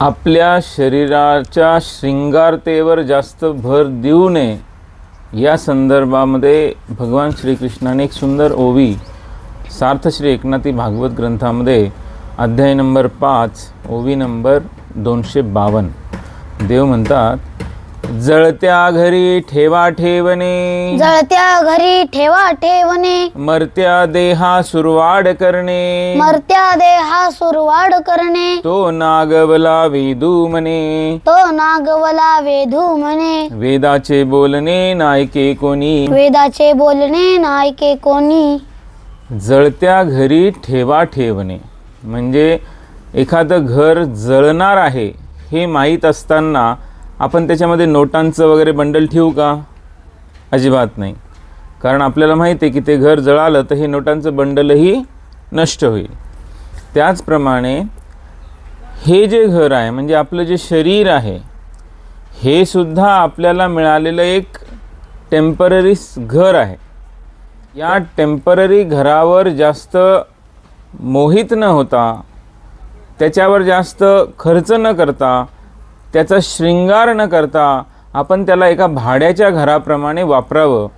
आपल्या शरीराच्या श्रृंगारतेवर जास्त भर देऊ नये या संदर्भामध्ये भगवान श्रीकृष्णाने एक सुंदर ओवी सार्थ श्री एकनाथी भागवत ग्रंथामध्ये अध्याय नंबर 5 ओवी नंबर 252 देव म्हणतात, जळत्या घरी ठेवा ठेवणे, जळत्या घरी ठेवा ठेवणे, मर्त्या देहा सुरवाड करणे, मर्त्या देहा सुरवाड करणे, तो नागवला वेदू म्हणे, तो नागवला वेधू म्हणे, वेदाचे बोलणे नायके कोणी, वेदाचे बोलणे नायके कोणी. जळत्या घरी ठेवा ठेवणे म्हणजे एखादं घर जळणार आहे हे माहीत असताना आपण त्याच्यामध्ये नोटांचं वगैरे बंडल ठेवू का? अजिबात नाही. कारण आपल्याला माहिती आहे की ते घर जळालं तर हे नोटांचं बंडलही नष्ट होईल. त्याचप्रमाणे हे जे घर आहे म्हणजे आपलं जे शरीर आहे हे सुद्धा आपल्याला मिळालेलं एक टेम्पररी घर आहे. या टेम्पररी घरावर जास्त मोहित न होता, त्याच्यावर जास्त खर्च न करता, त्याचा शृंगार न करता आपण त्याला एका भाड्याच्या घराप्रमाणे वापरावं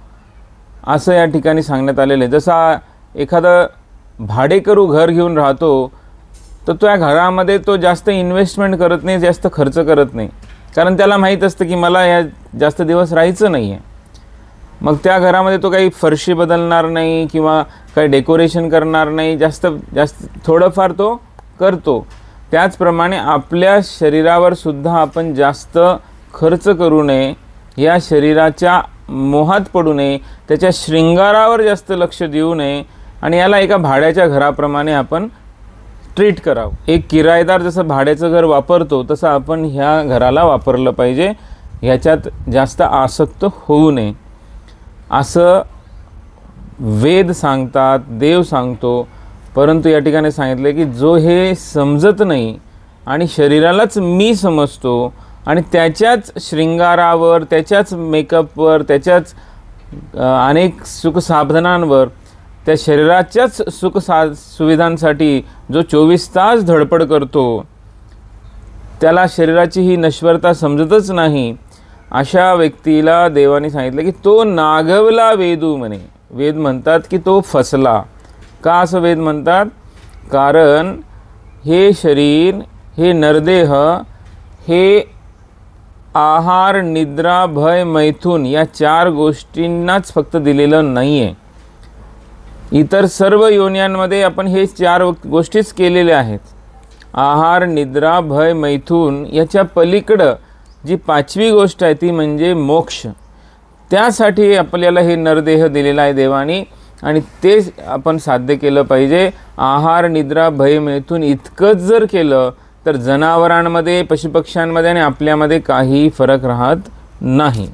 असं या ठिकाणी सांगण्यात आलेलं आहे. जसा एखादा भाडेकरू घर घेऊन राहतो तर त्या घरामध्ये तो जास्त इन्व्हेस्टमेंट करत नाही, जास्त खर्च करत नाही, कारण त्याला माहीत असतं की मला या जास्त दिवस राहायचं नाही आहे. मग त्या घरामध्ये तो काही फरशी बदलणार नाही किंवा काही डेकोरेशन करणार नाही, जास्त थोडंफार तो करतो. त्याचप्रमाणे आपल्या शरीरावर सुद्धा आपण जास्त खर्च करू नये, या शरीराच्या मोहात पडू नये, त्याच्या शृंगारावर जास्त लक्ष देऊ नये आणि याला एका भाड्याच्या घराप्रमाणे आपण ट्रीट करावं. एक किरायेदार जसं भाड्याचं घर वापरतो तसं आपण ह्या घराला वापरलं पाहिजे, ह्याच्यात जास्त आसक्त होऊ नये असं वेद सांगतात, देव सांगतो. परंतु या ठिकाणी सांगितलं की जो हे समजत नाही आणि शरीरालाच मी समजतो आणि त्याच्याच शृंगारावर, त्याच्याच मेकअपवर, त्याच्याच अनेक सुखसाधनांवर, त्या शरीराच्याच सुविधांसाठी जो 24 तास धडपड करतो, त्याला शरीराची ही नश्वरता समजतच नाही, अशा व्यक्तीला देवाने सांगितलं की तो नागवला वेदू म्हणे. वेद म्हणतात की तो फसला. का असं वेद म्हणतात? कारण हे शरीर, हे नरदेह, हे आहार, निद्रा, भय, मैथुन या 4 गोष्टींनाच फक्त दिलेलं नाही आहे. इतर सर्व योन्यांमध्ये आपण हे 4 गोष्टीच केलेल्या आहेत. आहार, निद्रा, भय, मैथुन याच्या पलीकडं जी 5वी गोष्ट आहे ती म्हणजे मोक्ष. त्यासाठी आपल्याला हे नरदेह दिलेला आहे देवाने आणि ते आपण साध्य केलं पाहिजे. आहार, निद्रा, भय, मैथुन इतकंच जर केलं तर जनावरांमध्ये, पशुपक्ष्यांमध्ये आणि आपल्यामध्ये काही फरक राहत नाही.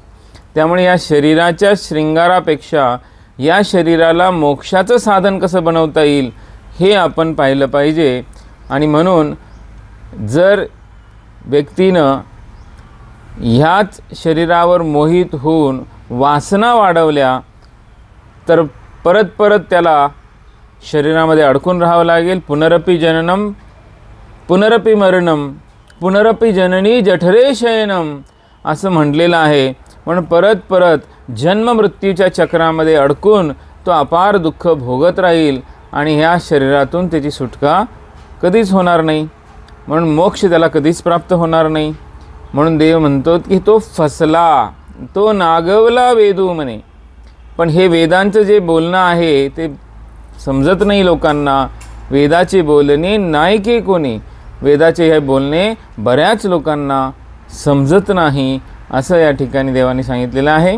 त्यामुळे या शरीराच्या शृंगारापेक्षा या शरीराला मोक्षाचं साधन कसं बनवता येईल हे आपण पाहिलं पाहिजे. आणि म्हणून जर व्यक्तीनं ह्याच शरीरावर मोहित होऊन वासना वाढवल्या तर परत परत त्याला शरीरामध्ये अडकून राहावं लागेल. पुनरपि जननम पुनरपि मरणम पुनरपि जननी जठरे शयनम असं म्हटलेलं आहे. म्हणून परत परत जन्म मृत्यूच्या चक्रामध्ये अडकून तो अपार दुःख भोगत राहील आणि ह्या शरीरातून त्याची सुटका कधीच होणार नाही. म्हणून मोक्ष त्याला कधीच प्राप्त होणार नाही. म्हणून देव म्हणतो की तो फसला, तो नागवला वेदू म्हणे. पण हे वेदांचं जे बोलणं आहे ते समजत नाही लोकांना. वेदाचे बोलणे नायके कोणी, वेदाचे हे बोलणे बऱ्याच लोकांना समजत नाही असं या ठिकाणी देवाने सांगितलेलं आहे.